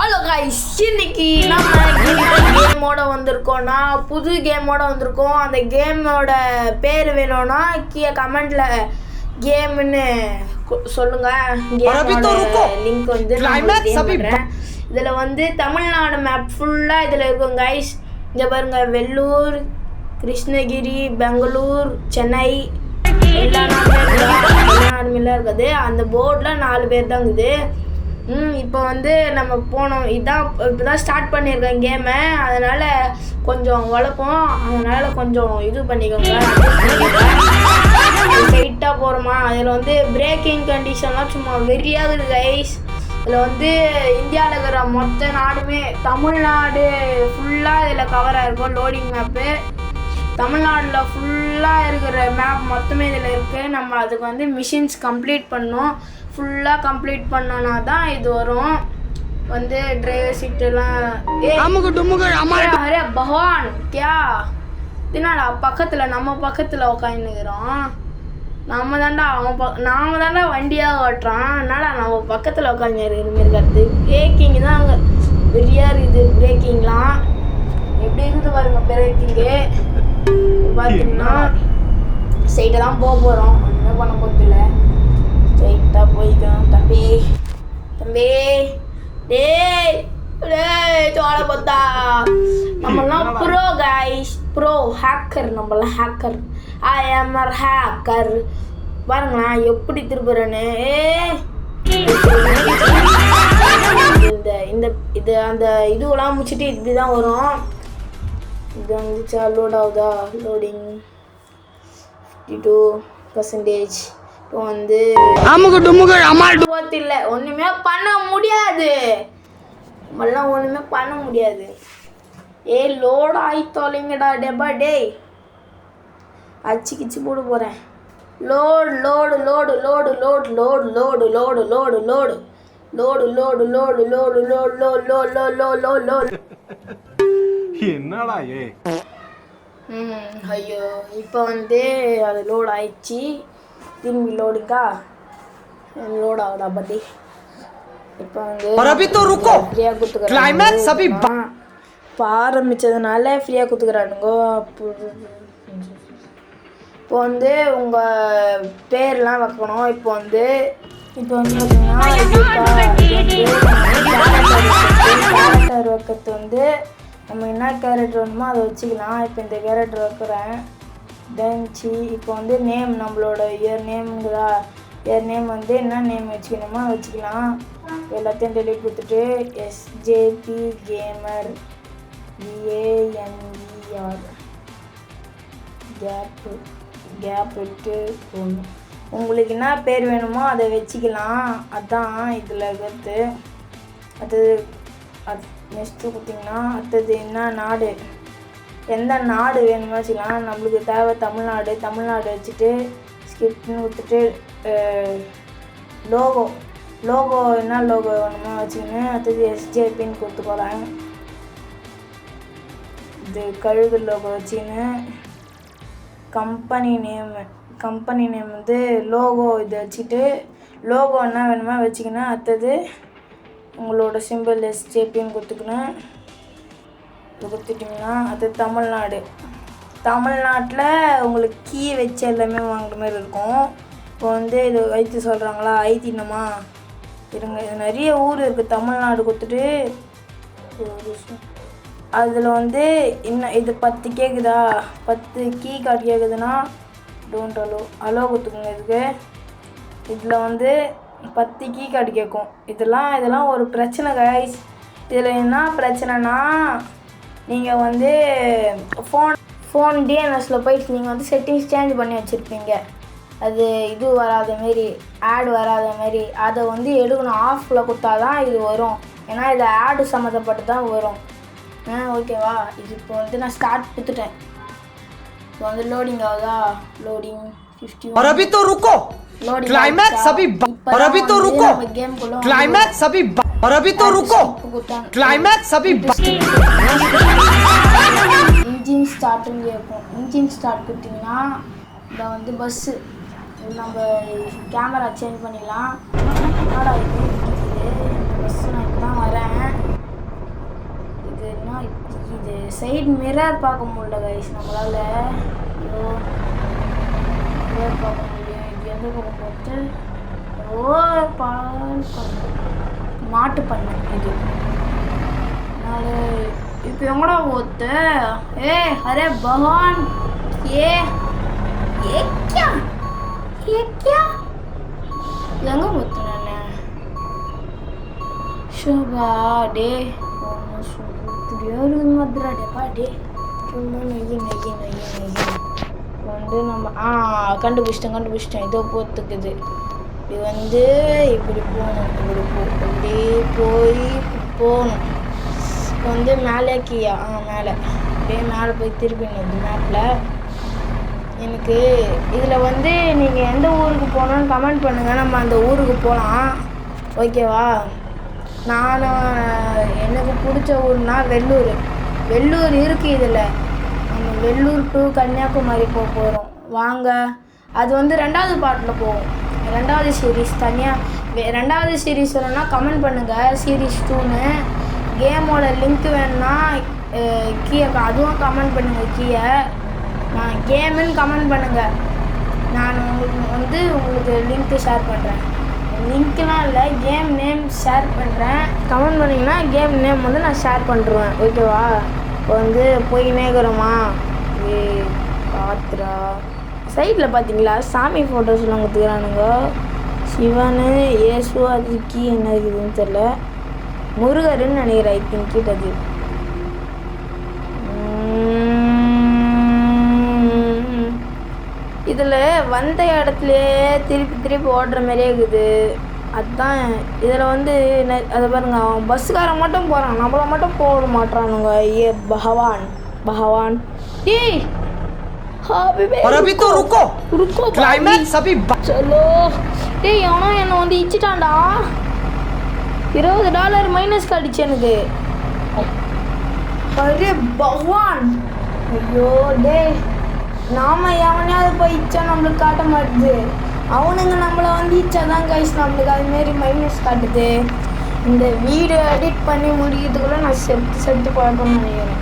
Hello guys, இன்னைக்கு நம்ம கேமோட வந்திருக்கோம்னா புது கேமோட வந்திருக்கோம். அந்த கேமோட பேர் வேணும்னா கீழே கமெண்ட்ல கேம்னு சொல்லுங்க. கேமோட லிங்க் வந்து இதுல வந்து தமிழ்நாடு மேப் ஃபுல்லா இதுல இருக்கும் கைஸ். இங்க பாருங்க, வெள்ளூர், கிருஷ்ணகிரி, பெங்களூர், சென்னை எல்லா நாடுமே இருக்குது. அந்த போர்டில் 4 பேர் தான் இருக்குது. இப்போ வந்து நம்ம போனோம், இப்போதான் ஸ்டார்ட் பண்ணியிருக்கேன் கேமை. அதனால் கொஞ்சம் வளர்ப்போம், அதனால் கொஞ்சம் இது பண்ணிக்கோங்க. ஸ்ட்ரைட்டாக போகிறோமா, அதில் வந்து பிரேக்கிங் கண்டிஷன்லாம் சும்மா வெறியாகுது கைஸ். இதில் வந்து இந்தியாவில் இருக்கிற மொத்த நாடுமே, தமிழ்நாடு ஃபுல்லாக இதில் கவர் ஆகிருக்கும். லோடிங் மேப்பு தமிழ்நாட்டில் ஃபுல்லாக இருக்கிற மேப் மொத்தமே இதில் இருக்குது. நம்ம அதுக்கு வந்து மிஷின்ஸ் கம்ப்ளீட் பண்ணோம். ஃபுல்லாக கம்ப்ளீட் பண்ணோன்னா தான் இது வரும். வந்து டிரைவர் சீட்டெல்லாம் அரே பகவான் கியா என்னடா பக்கத்தில் நம்ம பக்கத்தில் உட்காந்துக்கிறோம். நாம தாண்டா வண்டியாக ஓட்டுறோம். என்னடா நம்ம பக்கத்தில் உட்காந்து இருக்கிறது. பிரேக்கிங் தான் அங்கே வெறியாக இருக்குது. பிரேக்கிங்லாம் எப்படி இருக்குது பாருங்க. பிரேக்கிங்கு பார்த்தீங்கன்னா ஸ்ட்ரைட்டாக தான் போக போகிறோம். ஒன்றுமே பண்ண போகிறதில்ல, ஸ்ட்ரைட்டாக போய்க்கணும். தம்பி சோழ பார்த்தா நம்மளாம் ப்ரோ கைஸ், ப்ரோ ஹேக்கர். நம்மளாம் ஹேக்கர். ஐ ஆம் அ ஹேக்கர். பாருங்களேன் எப்படி திருப்புறேன்னு. இது அந்த இதுவெல்லாம் முடிச்சுட்டு இப்படி தான் வரும். இது வந்துச்சா, லோட் ஆகுதா, லோடிங் 52%. இப்போ வந்து இல்லை, ஒன்றுமே பண்ண முடியாது. நம்மளாம் ஒன்றுமே பண்ண முடியாது. லோடு ஆயித்தோலைங்கடா டெபா டேய், அச்சு போட போகிறேன். Load load load load load load load load load load load load load load load load load என்னடா ஐயோ, இப்போ வந்து அது லோட் ஆயிடுச்சு. திரும்பி லோடுக்கா லோட் ஆகுதா பத்தி. இப்போ வந்து ஃப்ரீயாக கொடுத்துக்கிறேன். இப்போ ஆரம்பித்ததுனால ஃப்ரீயாக கொடுத்துக்கிறானுங்கோ. இப்போ வந்து உங்கள் பேர்லாம் வைக்கணும். இப்போ வந்து பார்த்தீங்கன்னா கேரக்டர் வைக்கிறது வந்து நம்ம என்ன கேரக்டர் வேணுமோ அதை வச்சுக்கலாம். இப்போ இந்த கேரக்டர் வைக்கிறேன். தென்ச்சி இப்போ வந்து நேம், நம்மளோட இயர் நேம்ங்குதா, இயர் நேம் வந்து என்ன நேம் வச்சுக்கணுமோ வச்சுக்கலாம். எல்லாத்தையும் டெலிட் கொடுத்துட்டு எஸ்ஜேபி கேமர் GAMER கேப் விட்டு போகணும். உங்களுக்கு என்ன பேர் வேணுமோ அதை வச்சுக்கலாம். அதுதான் இதில் இருக்கிறது. அது நெக்ஸ்ட்டு கொடுத்திங்கன்னா அடுத்தது என்ன நாடு, எந்த நாடு வேணுமோ வச்சுக்கலாம். நம்மளுக்கு தேவை தமிழ்நாடு. தமிழ்நாடு வச்சுட்டு ஸ்கிப்ட்னு கொடுத்துட்டு லோகோ என்ன லோகோ வேணுமோ வச்சுக்கின்னு அடுத்தது SJPன்னு கொடுத்துக்கோலாம். இது கழுகு லோகோ வச்சுக்கின்னு கம்பெனி நேம் வந்து லோகோ இதை வச்சுட்டு லோகோ என்ன வேணுமோ வச்சுக்கின்னு அடுத்தது உங்களோட சிம்பிள் SJPன்னு கொடுத்துக்கணும். கொடுத்துட்டிங்கன்னா அது தமிழ்நாட்டில் உங்களுக்கு கீ வச்சு எல்லாமே வாங்குற மாதிரி இருக்கும். இப்போ வந்து இது வைத்து சொல்கிறாங்களா, ஐத்தினமா இருங்க. இது நிறைய ஊர் இருக்குது. தமிழ்நாடு கொடுத்துட்டு அதில் வந்து இன்னும் இது 10 கேட்குதா, 10 கீ கார்டு கேட்குதுன்னா டோன்ட் அலோ கொடுத்துக்கோங்க. இதுக்கு இதில் வந்து 10 கீ கார்டு கேட்கும். இதெல்லாம் ஒரு பிரச்சனை கைஸ். இதில் என்ன பிரச்சனைனா, நீங்கள் வந்து ஃபோன் டிஎன்எஸில் போயிட்டு நீங்கள் வந்து செட்டிங்ஸ் சேஞ்ச் பண்ணி வச்சுருப்பீங்க. அது இது வராத மாரி, ஆட் வராத மாரி அதை வந்து எடுக்கணும். ஆஃபில் கொடுத்தா தான் இது வரும். ஏன்னா இது ஆடு சம்மந்தப்பட்டு தான் வரும். ஓகேவா? இது இப்போ வந்து நான் ஸ்டார்ட் கொடுத்துட்டேன். இப்போ வந்து லோடிங் ஆகுதா, லோடிங் 50 और अभी तो रुको, क्लाइमैक्स अभी और अभी तो रुको, क्लाइमैक्स अभी और अभी तो रुको, क्लाइमैक्स अभी இன்ஜின் ஸ்டார்ட்னு கேட்கும். இன்ஜின் ஸ்டார்ட் கொடுத்தீங்கன்னா இதை வந்து பஸ்ஸு நம்ம கேமரா சேஞ்ச் பண்ணிடலாம். என்னடா இது பஸ்ஸு நான் இப்போ தான் வரேன். சைடு மிரர் பார்க்க முடியல கைஸ் நம்மளால. மிரர் பார்க்க முடியும். இது எந்த பக்கம் பார்த்து பால் மாட்டு பண்ண இது. இப்போ எங்கடா ஓத்த? அரே பகவான் ये क्या எங்க போத்துறானே ஷோபா டே புரியாது மதுரா டேப்பா டே சும்மா நெய்யி வந்து நம்ம கண்டுபிடிச்சிட்டேன் இதோ போத்துக்குது. இது வந்து இப்படி போகணும், அப்படியே போகணும். இப்போ வந்து மேலே கீயா மேலே அப்படியே மேலே போய் திருப்பினது மேப்பில். எனக்கு இதில் வந்து நீங்கள் எந்த ஊருக்கு போகணுன்னு கமெண்ட் பண்ணுங்கள், நம்ம அந்த ஊருக்கு போகலாம். ஓகேவா? எனக்கு பிடிச்ச ஊர்னா வெள்ளூர் இருக்குது இதில். நம்ம வெள்ளூர் டு கன்னியாகுமரி போக போகிறோம் வாங்க. அது வந்து 2வது பார்ட்டில் போகும். 2வது சீரீஸ் தனியாக 2வது சீரீஸ் வேணும்னா கமெண்ட் பண்ணுங்கள். சீரீஸ் 2ன்னு கேமோட லிங்க் வேணும்னா கீழே அதுவும் கமெண்ட் பண்ணுங்கள். கீழே நான் கேமுன்னு கமெண்ட் பண்ணுங்கள். நான் உங்களுக்கு லிங்க்கு ஷேர் பண்ணுறேன். லிங்க்லாம் இல்லை, கேம் நேம் ஷேர் பண்ணுறேன். கமெண்ட் பண்ணிங்கன்னா கேம் நேம் வந்து நான் ஷேர் பண்ணுறேன். ஓகேவா? இப்போ வந்து போய் நேக்கிறோமா பாத்ரா சைடில் பார்த்தீங்களா சாமி ஃபோட்டோஸ்லாம் கொடுத்துக்கிறானுங்க. சிவன், இயேசு, அதுக்கு என்ன இருக்குதுன்னு தெரில. முருகருன்னு நினைக்கிறேன். ஐ திங்க் கிட்டது. இதில் வந்த இடத்துலையே திருப்பி ஓடுற மாதிரியே இருக்குது. அதுதான் இதில் வந்து அதை பாருங்க, அவன் பஸ்ஸுக்காரன் மட்டும் போகிறான், நம்மளை மட்டும் போட மாட்டானுங்க. ஏ பகவான் ஏய் रुको क्लाइमैक्स अभी चलो. டேய் அவனோ என்னை வந்து இச்சிட்டான்டா. $20 மைனஸ் காட்டிச்சு எனக்கு. அரே பகவான், ஐயோ டே, நாம எவனையாவது போய் இச்சா நம்மளுக்கு காட்ட மாட்டுது. அவனுங்க நம்மளை வந்து இச்சாதான் கைஸ் நம்மளுக்கு அதுமாரி மைனஸ் காட்டுது. இந்த வீடியோ எடிட் பண்ணி முடிக்கிறதுக்குள்ள நான் செத்து போய்ப்போன்னு நினைக்கிறேன்.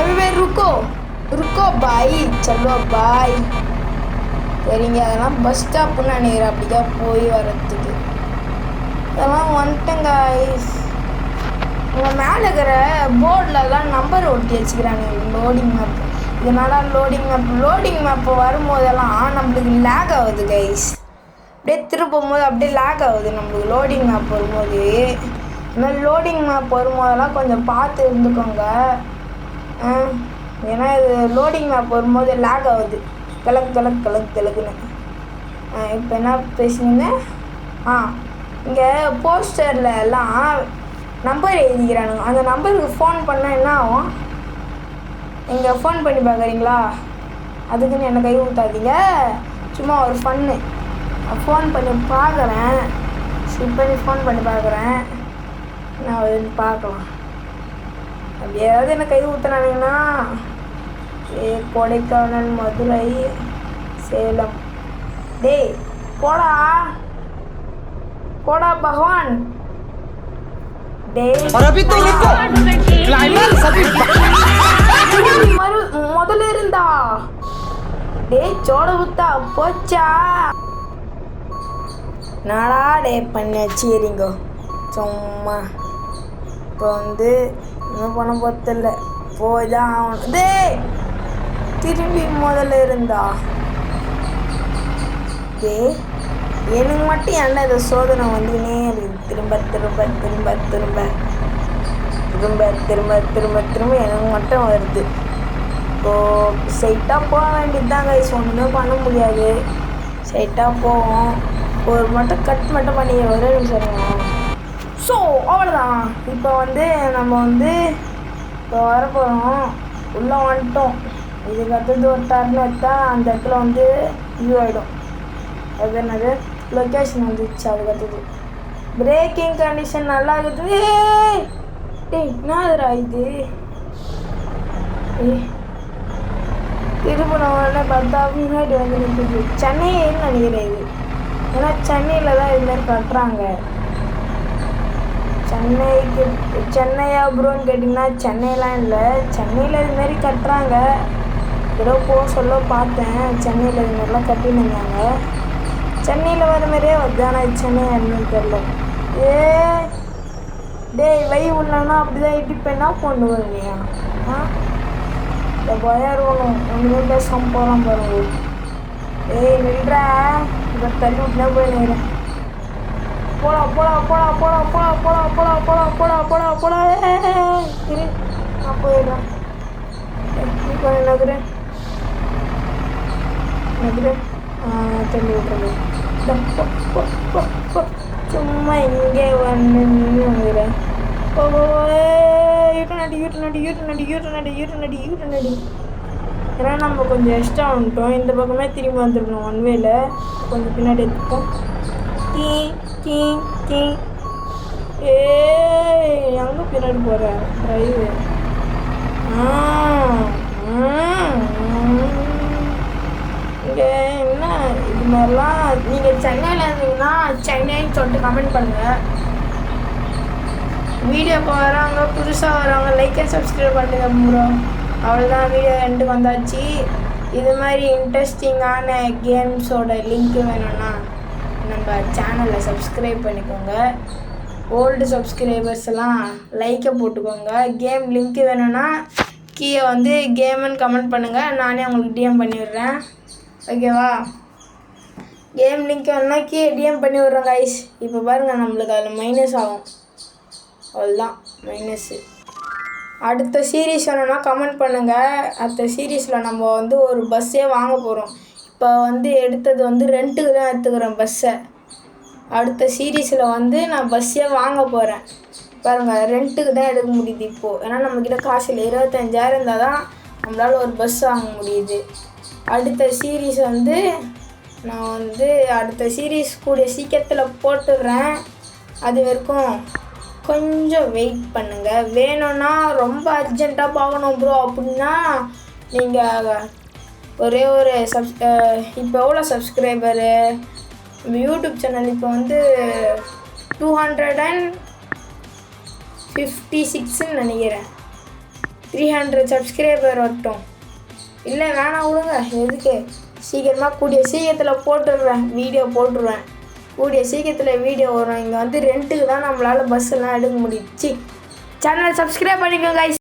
அரே रुको பாய், சலோ பாய். சரிங்க, அதெல்லாம் பஸ் ஸ்டாப்புன்னு நினைக்கிறேன். அப்படிதான் போய் வர்றதுக்கு இதெல்லாம் வந்துட்டேன் கைஸ். உங்கள் மேலே இருக்கிற போர்டிலலாம் நம்பர் ஒட்டி வச்சுக்கிறாங்க. Loading map. இதனால் லோடிங் மேப்பு வரும்போதெல்லாம் நம்மளுக்கு லேக் ஆகுது கைஸ். அப்படியே திருப்பும் போது அப்படியே லேக் ஆகுது நம்மளுக்கு லோடிங் மேப் வரும்போது. அதனால் லோடிங் மேப் வரும்போதெல்லாம் கொஞ்சம் பார்த்து இருந்துக்கோங்க. ஏன்னா இது லோடிங் மேப் வரும்போது லேக் ஆகுது. கிழக்குன்னு. இப்போ என்ன பேசுனீங்க? இங்கே போஸ்டரில் எல்லாம் நம்பர் எழுதிக்கிறானுங்க. அந்த நம்பருக்கு ஃபோன் பண்ணால் என்ன ஆகும்? நீங்கள் ஃபோன் பண்ணி பார்க்குறீங்களா? அதுக்குன்னு என்னை கை ஊற்றாதீங்க, சும்மா ஒரு ஃபன்னு. ஃபோன் பண்ணி பார்க்குறேன், ஃபோன் பண்ணி பார்க்குறேன். நான் பார்க்கலாம். அப்படியாவது என்னை கை ஊற்றுனானுங்கன்னா கொடைக்கானல், மதுரை, சேலம். டேய் போடா பகவான். முதல்ல இருந்தா டேய் சோட புத்தா போச்சா நாடா டே பண்ணி வச்சுக்கிறீங்க சும்மா. இப்போ வந்து இன்னும் பண்ண போதில்ல, போய் தான் ஆகணும். டேய் திரும்பி முதல்ல இருந்தா டேய் எனக்கு மட்டும் என்ன இதை சோதனை வந்துனே இருக்குது. திரும்ப எனக்கு மட்டும் வருது. இப்போது ஸ்ட்ரைட்டாக போக வேண்டியது தான் கைஸ். ஒன்றுமே பண்ண முடியாது. ஸ்ட்ரைட்டாக போவோம். ஒரு மட்டும் கட் மட்டும் பண்ணி ஒரே நிமிஷம். ஸோ அவ்வளோதான். இப்போ வந்து நம்ம வந்து இப்போ வரப்போகிறோம். உள்ளே வந்துட்டோம். இதுக்கு அடுத்தது ஒரு டர்ன் எடுத்தால் அந்த இடத்துல வந்து வியூ ஆகிடும். அது என்னது லொக்கேஷன் வந்துச்சு. அதுக்கு அடுத்தது பிரேக்கிங் கண்டிஷன் நல்லா இருக்குது. டேய் என்னதுடா இது? திருப்பணம்னு பார்த்தா முன்னாடி வந்து நிற்குது. சென்னைன்னு நினைக்கிறேன் இது. ஏன்னா சென்னையில் தான் இதுமாதிரி கட்டுறாங்க. சென்னையா ப்ரோன்னு கேட்டிங்கன்னா சென்னையெலாம் இல்லை, சென்னையில் இதுமாரி கட்டுறாங்க. ஏதோ போக சொல்ல பார்த்தேன், சென்னையில் இது மாதிரிலாம் கட்டின்னு இருந்தாங்க. சென்னையில் வர மாதிரியே வருது, ஆனால் இது சென்னை என்னன்னு தெரில. டேய் லைவ் உள்ளனா அப்படி தான் இடிப்பேன்னா கொண்டு வருவீங்க. இந்த பயம் ஒன்றுமே பேசாமல் போகலாம் பாருங்க. ஏய் நில்றா, இப்போ தள்ளி விட்டுனா போய் நிற்கிறேன். போடா போடா போடா போடா போடா போடா போடா போடா போடா போடா போடா இரு, நான் போயிடுறேன். இப்போ நகரு தள்ளி விட்டுறேன். சும்மா இங்கே வந்து வந்துடுறேன். யூட்டனடி. ஏன்னா நம்ம கொஞ்சம் எக்ஸ்ட்ரா வந்துட்டோம், இந்த பக்கமே திரும்பி வந்துடணும். ஒன் வேல கொஞ்சம் பின்னாடி எடுத்துப்போம். கீ கீ கீ எங்கே பின்னாடி போகிறேன் டிரைவு? இங்கே என்ன இது மாதிரிலாம் நீங்கள் சென்னையில் இருந்தீங்கன்னா சென்னைன்னு சொல்லிட்டு கமெண்ட் பண்ணுங்கள். வீடியோக்கு வரவங்க புதுசாக வரவங்க லைக் அண்ட் சப்ஸ்கிரைப் பண்ணுங்க ப்ரோ. அவ்வளோதான், வீடியோ எண்டுக்கு வந்தாச்சு. இது மாதிரி இன்ட்ரெஸ்டிங்கான கேம்ஸோட லிங்க்கு வேணும்னா நம்ம சேனலை சப்ஸ்கிரைப் பண்ணிக்கோங்க. ஓல்டு சப்ஸ்கிரைபர்ஸ் எல்லாம் லைக்கை போட்டுக்கோங்க. கேம் லிங்க்கு வேணும்னா கீழே வந்து கேமுன்னு கமெண்ட் பண்ணுங்கள், நானே உங்களுக்கு டிஎம் பண்ணிவிடுறேன். ஓகேவா? கேம் லிங்க் வேணும்னா கீழே டிஎம் பண்ணி விட்றேன் கைஸ். இப்போ பாருங்கள், நம்மளுக்கு அதில் மைனஸ் ஆகும். அவ்வளோதான் மைனஸ்ஸு. அடுத்த சீரீஸ் வேணும்னா கமெண்ட் பண்ணுங்கள். அடுத்த சீரீஸில் நம்ம வந்து ஒரு பஸ்ஸே வாங்க போகிறோம். இப்போ வந்து எடுத்தது வந்து ரெண்ட்டுக்கு தான் எடுத்துக்கிறேன் பஸ்ஸை. அடுத்த சீரீஸில் வந்து நான் பஸ்ஸே வாங்க போகிறேன். பாருங்கள், ரெண்ட்டுக்கு தான் எடுக்க முடியுது இப்போது. ஏன்னா நம்மக்கிட்ட காசு இல்லை. 25,000 இருந்தால் தான் நம்மளால் ஒரு பஸ் வாங்க முடியுது. அடுத்த சீரீஸ் வந்து நான் வந்து அடுத்த சீரீஸ் கூடிய சீக்கிரத்தில் போட்டுடுறேன். அது வரைக்கும் கொஞ்சம் வெயிட் பண்ணுங்கள். வேணும்னா ரொம்ப அர்ஜெண்ட்டாக பார்க்கணும் ப்ரோ அப்படின்னா நீங்கள் ஒரே ஒரு இப்போ எவ்வளோ சப்ஸ்கிரைபரு நம்ம யூடியூப் சேனல் இப்போ வந்து 256ன்னு நினைக்கிறேன். 300 சப்ஸ்கிரைபர் வரட்டும். இல்லை வேணாம் விடுங்க, எதுக்கு? சீக்கிரமாக கூடிய சீக்கிரத்தில் வீடியோ போட்டுருவேன். கூடிய சீக்கிரத்தில் வீடியோ வரும். இங்கே வந்து ரெண்ட்டுக்கு தான் நம்மளால் பஸ்ஸெல்லாம் எடுக்க முடியுச்சு. சேனல் சப்ஸ்கிரைப் பண்ணிக்கோங்க கைஸ்.